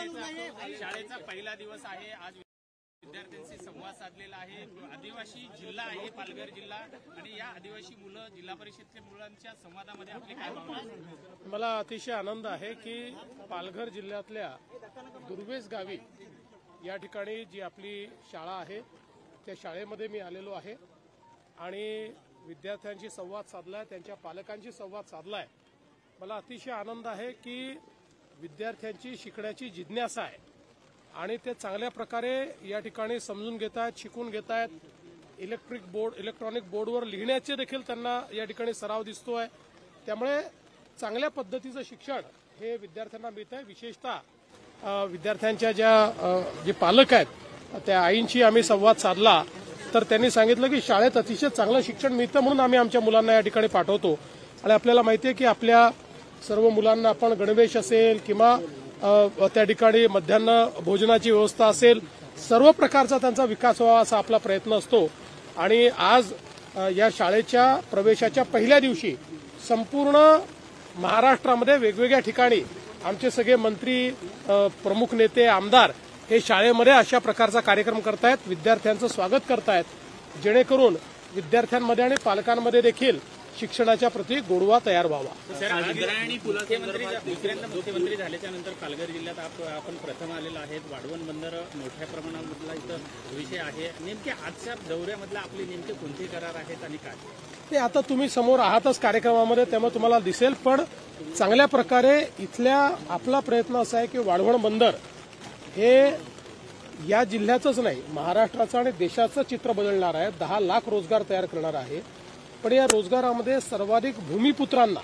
शाळेचा पहिला दिवस आहे। आज विद्यार्थ्यांशी संवाद साधलेला आहे। आदिवासी जिल्हा आहे पालघर जिल्हा आणि या आदिवासी मुलं जिल्हा परिषदेच्या मुलांच्या संवादामध्ये आपली काय भावना आहे? मला अतिशय आनंद आहे की पालघर जिल्ह्यातल्या दुर्वेस गावी या ठिकाणी जी आपली शाळा आहे त्या शाळेमध्ये मी आलेलो आहे आणि विद्यार्थ्यांशी संवाद साधलाय, त्यांच्या पालकांशी संवाद साधलाय। मला अतिशय आनंद आहे की विद्यार्थ्यांची शिकण्याची जिज्ञासा आहे आणि ते चांगल्या प्रकारे या ठिकाणी समजून घेत आहेत, शिकून घेत आहेत। इलेक्ट्रॉनिक बोर्डवर लिहिण्याचे देखील त्यांना या ठिकाणी सराव दिसतोय। त्यामुळे चांगल्या पद्धतीचं शिक्षण हे विद्यार्थ्यांना मिळत आहे। विशेषतः विद्यार्थ्यांच्या जे पालक आहेत त्या आईंशी आम्ही संवाद साधला तर त्यांनी सांगितलं की शाळेत अतिशय चांगलं शिक्षण मिळतं म्हणून आम्ही आमच्या मुलांना या ठिकाणी पाठवतो। आणि आपल्याला माहिती आहे की आपल्या सर्व मुलांना आपण गणवेश असेल किंवा त्या ठिकाणी मध्यान्ह भोजनाची व्यवस्था असेल, सर्व प्रकारचा त्यांचा विकास व्हावा असा आपला प्रयत्न असतो। आणि आज या शाळेच्या प्रवेशाच्या पहिल्या दिवशी संपूर्ण महाराष्ट्रामध्ये वेगवेगळ्या ठिकाणी आमचे सगळे मंत्री, प्रमुख नेते, आमदार हे शाळेमध्ये अशा प्रकारचा कार्यक्रम करतायत, विद्यार्थ्यांचं स्वागत करतायत, जेणेकरून विद्यार्थ्यांमध्ये आणि पालकांमध्ये देखील शिक्षणाच्या प्रती गोडवा तयार व्हावा। दुसऱ्यांदा मुख्यमंत्री झाल्याच्या नंतर पालघर जिल्ह्यात आपण प्रथम आलेला आहेत। वाढवण बंदर मोठ्या प्रमाणामधला इथं विषय आहे। नेमके आजच्या दौऱ्यामधला आपले नेमके कोणते करार आहेत आणि काय ते आता तुम्ही समोर आहातच कार्यक्रमामध्ये, त्यामुळे तुम्हाला दिसेल। पण चांगल्या प्रकारे इथल्या आपला प्रयत्न असा आहे की वाढवण बंदर हे या जिल्ह्याचंच नाही, महाराष्ट्राचं आणि देशाचं चित्र बदलणार आहे। 10 लाख रोजगार तयार करणार आहे। पण या रोजगारामध्ये सर्वाधिक भूमिपुत्रांना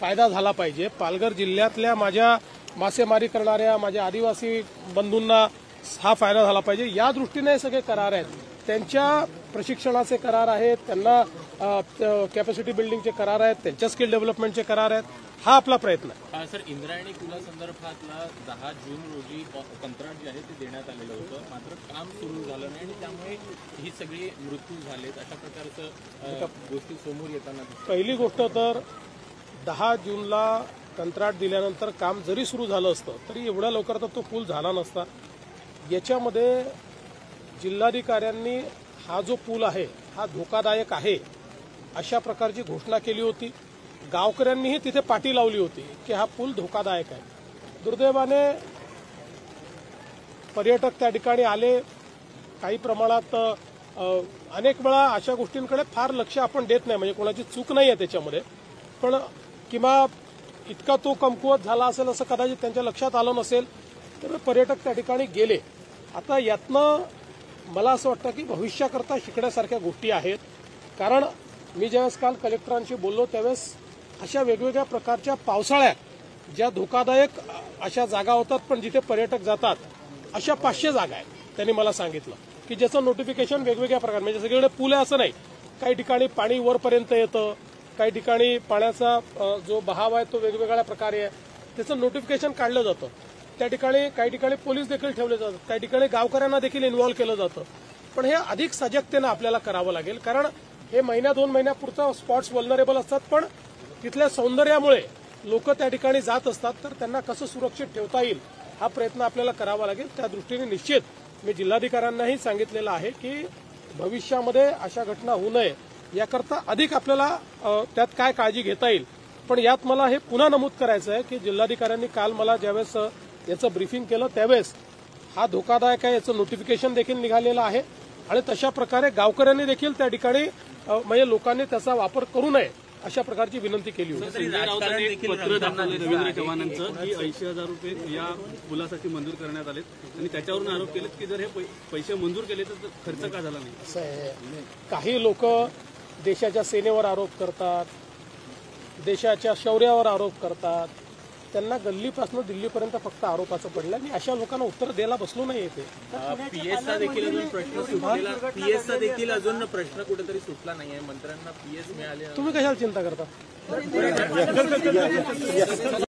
फायदा झाला पाहिजे। पालघर जिल्ह्यातल्या माझ्या मासेमारी करणाऱ्या माझ्या आदिवासी बंधूंना हा फायदा झाला पाहिजे, या दृष्टीने हे सगळे करार आहेत। त्यांच्या प्रशिक्षणाचे करार आहेत, त्यांना कॅपॅसिटी बिल्डिंगचे करार आहेत, त्यांच्या स्किल डेव्हलपमेंटचे करार आहेत। हा आपला प्रयत्न आहे। सर, इंद्रायणी पुलासंदर्भातला 10 जून रोजी कंत्राट जे आहे ते देण्यात आलेलं होतं, मात्र काम सुरू झालं नाही आणि त्यामुळे ही सगळी मृत्यू झालेत, अशा प्रकारचं गोष्टी समोर येताना पहिली गोष्ट तर 10 जूनला कंत्राट दिल्यानंतर काम जरी सुरू झालं असतं तरी एवढ्या लवकर तर तो पूल झाला नसता। याच्यामध्ये जिल्हाधिकाऱ्यांनी हा जो पूल आहे हा धोकादायक आहे अशा प्रकारची घोषणा केली होती। गावकऱ्यांनीही तिथे पाटी लावली होती की हा पूल धोकादायक आहे। दुर्दैवाने पर्यटक त्या ठिकाणी आले, काही प्रमाणात अनेक वेळा अशा गोष्टींकडे फार लक्ष आपण देत नाही, म्हणजे कोणाची चूक नाही आहे त्याच्यामध्ये, पण किंवा इतका तो कमकुवत झाला असेल असं कदाचित त्यांच्या लक्षात आलं नसेल, तर पर्यटक त्या ठिकाणी गेले। आता यातनं मला असं वाटतं की भविष्याकरता शिकण्यासारख्या गोष्टी आहेत। कारण मी ज्यावेळेस काल कलेक्टरांशी बोललो त्यावेळेस अशा वेगवेगळ्या प्रकारच्या पावसाळ्यात ज्या धोकादायक अशा जागा होतात पण जिथे पर्यटक जातात अशा 500 जागा आहेत त्यांनी मला सांगितलं की ज्याचं नोटिफिकेशन वेगवेगळ्या प्रकार, म्हणजे सगळीकडे पूल आहे असं नाही, काही ठिकाणी पाणी वरपर्यंत येतं, काही ठिकाणी पाण्याचा जो बहाव आहे तो वेगवेगळ्या प्रकारे आहे, त्याचं नोटिफिकेशन काढलं जातं। त्या ठिकाणी काही ठिकाणी पोलीस देखील ठेवले जातात, काही ठिकाणी गावकऱ्यांना देखील इन्व्हॉल्व केलं जातं। पण हे अधिक सजगतेनं आपल्याला करावं लागेल, कारण हे महिन्या 2 महिन्यापुरता स्पॉट्स वल्नरेबल असतात, पण तिथल्या सौंदर्यामुळे लोक त्या ठिकाणी जात असतात, तर त्यांना कसं सुरक्षित ठेवता येईल हा प्रयत्न आपल्याला करावा लागेल। त्या दृष्टीने निश्चित मी जिल्हाधिकाऱ्यांनाही सांगितलेलं आहे की भविष्यामध्ये अशा घटना होऊ नये याकरता अधिक आपल्याला त्यात काय काळजी घेता येईल। पण यात मला हे पुन्हा नमूद करायचं आहे की जिल्हाधिकाऱ्यांनी काल मला ज्यावेळेस याचं ब्रीफिंग केलं त्यावेळेस हा धोकादायक आहे याचं नोटिफिकेशन देखील निघालेलं आहे आणि तशा प्रकारे गावकऱ्यांनी देखील त्या ठिकाणी म्हणजे लोकांनी त्याचा वापर करू नये अशा प्रकारची विनंती केली होती। पत्र दाखल रवींद्र चव्हाणांचं की 80,000 रुपये या पुलासाठी मंजूर करण्यात आले आणि त्याच्यावरून आरोप केलेत की जर हे पैसे मंजूर केले तर खर्च का झाला नाही। असं आहे, काही लोक देशाच्या सेनेवर आरोप करतात, देशाच्या शौर्यावर आरोप करतात, त्यांना गल्लीपासून दिल्लीपर्यंत फक्त आरोपाचं पडलं आणि अशा लोकांना उत्तर द्यायला बसलो नाही येते। पीएसचा देखील अजून प्रश्न सुटलेला, पीएसचा देखील अजून प्रश्न कुठेतरी सुटला नाहीये, मंत्र्यांना पीएस मिळाले, तुम्ही कशाला चिंता करता?